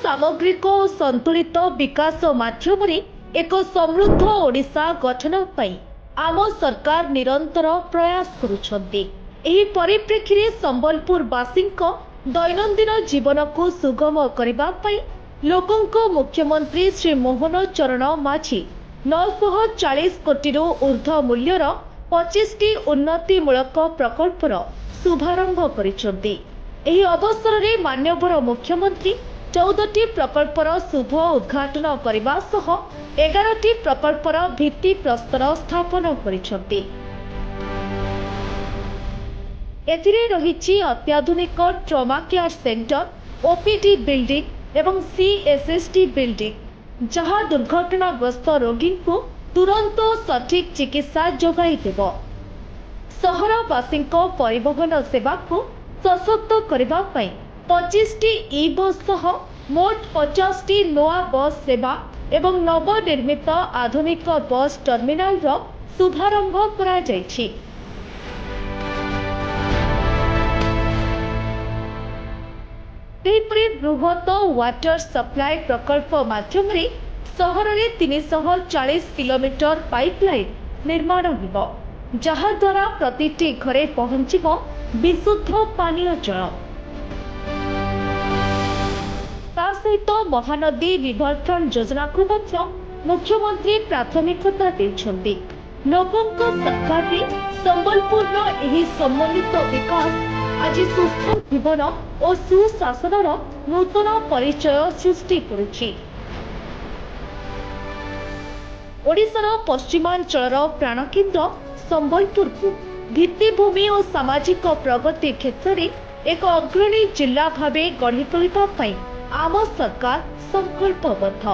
सामग्रिक और संतुलित विकास माध्यम एक समृद्ध ओडिशा गठन पाई आम सरकार निरंतर प्रयास करुछन्ति। एही परिप्रेक्षी रे संबलपुरवासी दैनंदिन जीवन को सुगम करबा पई लोकंको मुख्यमंत्री श्री मोहन चरण माझी 940 कोटी ऊर्ध्व मूल्यर 25 टी उन्नतिमूलक प्रकल्पर शुभारंभ करिसेंति। एही अवसर रे माननीय मुख्यमंत्री 14 टी प्रकल्पर शुभ उद्घाटन करने सह 11 टी प्रकल्पर भित्ति प्रस्तर स्थापन करिसेंति। एथिरे रहिछि अत्याधुनिक trauma care centre, OPD building एवं सीएसएसटी बिल्डिंग जहां दुर्घटनाग्रस्त रोगी को तुरंत सठिक चिकित्सा जोगाई देव। सहरवासी परिवहन सेवा को सशक्त करबा पई 25 टी ई बस सह मोट 50 टी नोआ बस सेवा एवं नवनिर्मित आधुनिक बस टर्मिनाल रो शुभारंभ करा जायछि। बृहत वाटर सप्लाई प्रकल्प माध्यम सहर में 340 किलोमीटर पाइपलाइन निर्माण हो जहाद्वारा प्रतिटी घरे पहुंचब विशुद्ध पानीय जल। सहित महानदी रिवरफ्रंट योजना को मुख्यमंत्री प्राथमिकता देछन्ति। लोकों सरकार संबलपुर सम्मिलित विकास आज सुस्थ जीवन और सुशासन नूतन परिचय सृष्टि करुछि। ओडिशार पश्चिमांचल प्राणकेन्द्र संबलपुर को भित्तिभूमि और सामाजिक प्रगति क्षेत्र में एक अग्रणी जिला भाव गढ़ी तोलिबा पई आम सरकार संकल्पबद्ध।